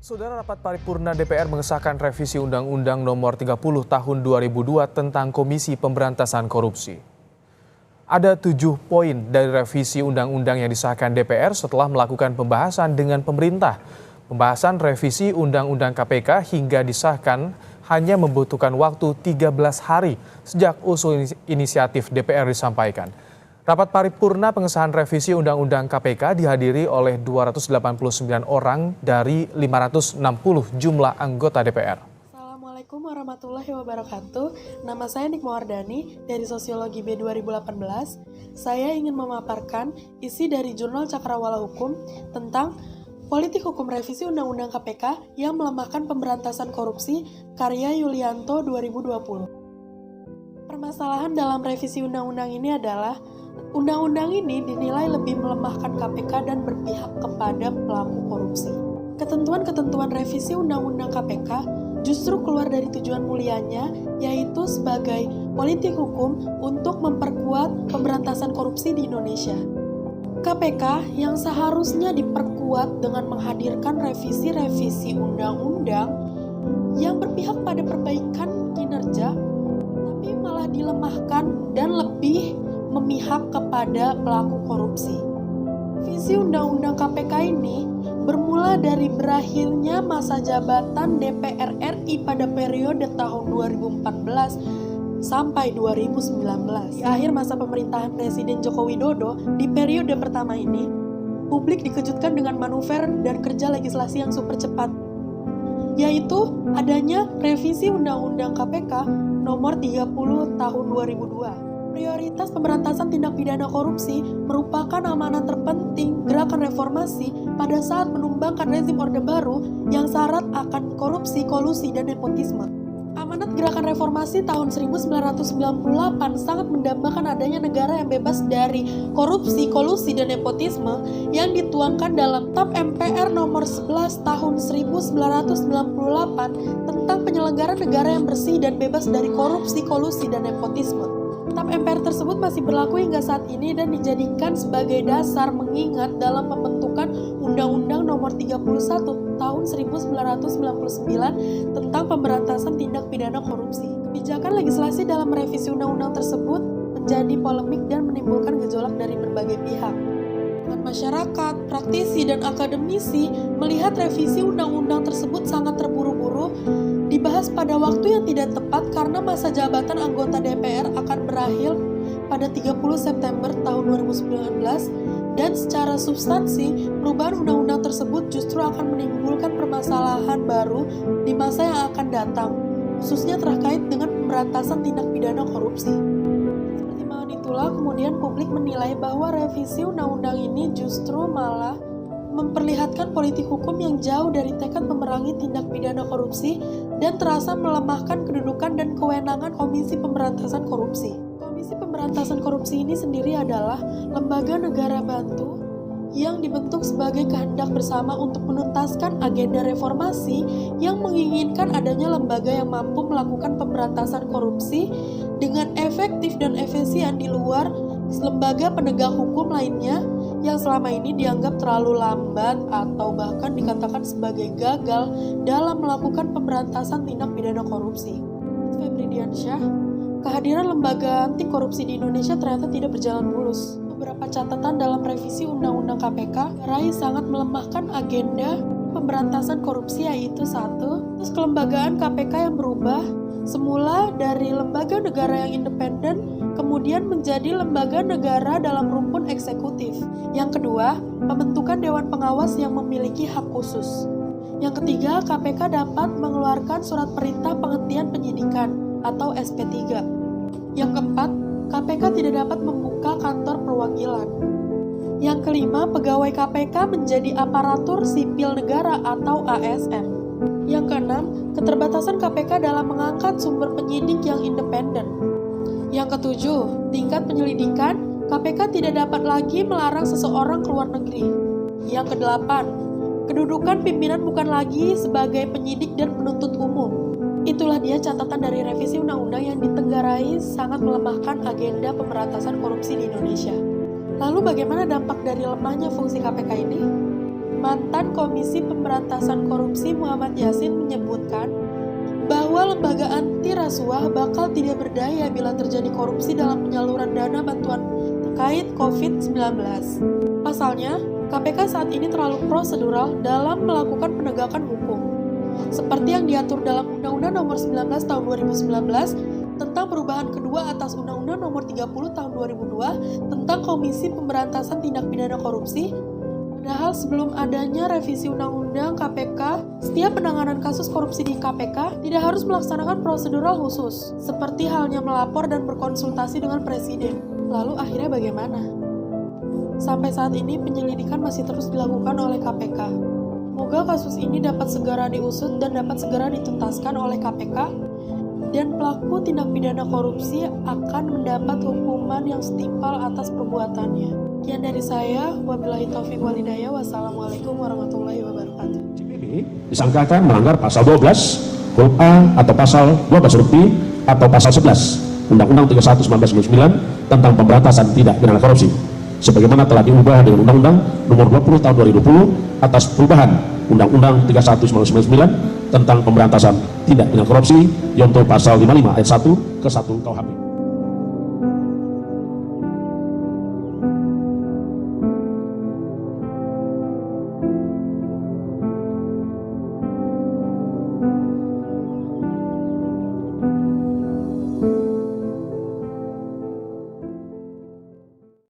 Saudara, rapat paripurna DPR mengesahkan revisi Undang-Undang Nomor 30 Tahun 2002 tentang Komisi Pemberantasan Korupsi. Ada 7 poin dari revisi undang-undang yang disahkan DPR setelah melakukan pembahasan dengan pemerintah. Pembahasan revisi Undang-Undang KPK hingga disahkan hanya membutuhkan waktu 13 hari sejak usul inisiatif DPR disampaikan. Rapat paripurna pengesahan revisi Undang-Undang KPK dihadiri oleh 289 orang dari 560 jumlah anggota DPR. Assalamualaikum warahmatullahi wabarakatuh. Nama saya Nikma Wardani dari Sosiologi B 2018. Saya ingin memaparkan isi dari Jurnal Cakrawala Hukum tentang Politik Hukum Revisi Undang-Undang KPK yang melemahkan pemberantasan korupsi karya Yulianto 2020. Permasalahan dalam revisi undang-undang ini adalah undang-undang ini dinilai lebih melemahkan KPK dan berpihak kepada pelaku korupsi. Ketentuan-ketentuan revisi Undang-Undang KPK justru keluar dari tujuan mulianya, yaitu sebagai politik hukum untuk memperkuat pemberantasan korupsi di Indonesia. KPK yang seharusnya diperkuat dengan menghadirkan revisi-revisi undang-undang yang berpihak pada perbaikan kinerja, tapi malah dilemahkan dan lebih memihak kepada pelaku korupsi. Visi Undang-Undang KPK ini bermula dari berakhirnya masa jabatan DPR RI pada periode tahun 2014 sampai 2019. Di akhir masa pemerintahan Presiden Joko Widodo, di periode pertama ini, publik dikejutkan dengan manuver dan kerja legislasi yang super cepat, yaitu adanya revisi Undang-Undang KPK nomor 30 tahun 2002. Prioritas pemberantasan tindak pidana korupsi merupakan amanat terpenting gerakan reformasi pada saat menumbangkan rezim Orde Baru yang syarat akan korupsi, kolusi, dan nepotisme. Amanat gerakan reformasi tahun 1998 sangat mendambakan adanya negara yang bebas dari korupsi, kolusi, dan nepotisme yang dituangkan dalam TAP MPR nomor 11 tahun 1998 tentang penyelenggaraan negara yang bersih dan bebas dari korupsi, kolusi, dan nepotisme. TAP MPR tersebut masih berlaku hingga saat ini dan dijadikan sebagai dasar mengingat dalam pembentukan Undang-Undang Nomor 31 Tahun 1999 tentang pemberantasan tindak pidana korupsi. Kebijakan legislasi dalam revisi undang-undang tersebut menjadi polemik dan menimbulkan gejolak dari berbagai pihak. Masyarakat, praktisi, dan akademisi melihat revisi undang-undang tersebut sangat terburu-buru, dibahas pada waktu yang tidak tepat karena masa jabatan anggota DPR akan berakhir pada 30 September tahun 2019 dan secara substansi perubahan undang-undang tersebut justru akan menimbulkan permasalahan baru di masa yang akan datang, khususnya terkait dengan pemberantasan tindak pidana korupsi. Itulah kemudian publik menilai bahwa revisi undang-undang ini justru malah memperlihatkan politik hukum yang jauh dari tekad memerangi tindak pidana korupsi dan terasa melemahkan kedudukan dan kewenangan Komisi Pemberantasan Korupsi. Komisi Pemberantasan Korupsi ini sendiri adalah lembaga negara bantu yang dibentuk sebagai kehendak bersama untuk menuntaskan agenda reformasi yang menginginkan adanya lembaga yang mampu melakukan pemberantasan korupsi dengan efektif dan efisien di luar lembaga penegak hukum lainnya yang selama ini dianggap terlalu lambat atau bahkan dikatakan sebagai gagal dalam melakukan pemberantasan tindak pidana korupsi. Febri Diansyah, kehadiran lembaga anti korupsi di Indonesia ternyata tidak berjalan mulus. Beberapa catatan dalam revisi Undang-Undang KPK sangat melemahkan agenda pemberantasan korupsi, yaitu satu, kelembagaan KPK yang berubah semula dari lembaga negara yang independen kemudian menjadi lembaga negara dalam rumpun eksekutif. Yang kedua, pembentukan Dewan Pengawas yang memiliki hak khusus. Yang ketiga, KPK dapat mengeluarkan surat perintah penghentian penyidikan atau SP3. Yang keempat, KPK tidak dapat membuka kantor perwakilan. Yang kelima, pegawai KPK menjadi aparatur sipil negara atau ASN. Yang keenam, keterbatasan KPK dalam mengangkat sumber penyidik yang independen. Yang ketujuh, tingkat penyelidikan, KPK tidak dapat lagi melarang seseorang keluar negeri. Yang kedelapan, kedudukan pimpinan bukan lagi sebagai penyidik dan penuntut umum. Itulah dia catatan dari revisi undang-undang yang ditenggarai sangat melemahkan agenda pemberantasan korupsi di Indonesia. Lalu bagaimana dampak dari lemahnya fungsi KPK ini? mantan Komisi Pemberantasan Korupsi Muhammad Yasin menyebutkan bahwa lembaga anti rasuah bakal tidak berdaya bila terjadi korupsi dalam penyaluran dana bantuan terkait COVID-19. Pasalnya, KPK saat ini terlalu prosedural dalam melakukan penegakan hukum, seperti yang diatur dalam Undang-Undang Nomor 19 Tahun 2019 tentang perubahan kedua atas Undang-Undang Nomor 30 Tahun 2002 tentang Komisi Pemberantasan Tindak Pidana Korupsi. Padahal sebelum adanya revisi Undang-Undang KPK, setiap penanganan kasus korupsi di KPK tidak harus melaksanakan prosedural khusus, seperti halnya melapor dan berkonsultasi dengan Presiden. Lalu akhirnya bagaimana? Sampai saat ini penyelidikan masih terus dilakukan oleh KPK. Semoga kasus ini dapat segera diusut dan dapat segera dituntaskan oleh KPK, dan pelaku tindak pidana korupsi akan mendapat hukuman yang setimpal atas perbuatannya. Sekian dari saya, wabillahi taufiq walhidayah, wassalamualaikum warahmatullahi wabarakatuh. Disangkakan melanggar pasal 12 huruf A atau pasal 12 huruf B atau pasal 11 Undang-Undang 31 1999 tentang pemberantasan tindak pidana korupsi, sebagaimana telah diubah dengan Undang-Undang Nomor 20 Tahun 2020 atas perubahan Undang-Undang 31 1999 tentang pemberantasan tindak pidana korupsi, yaitu pasal 55 ayat 1 ke 1 KUHP.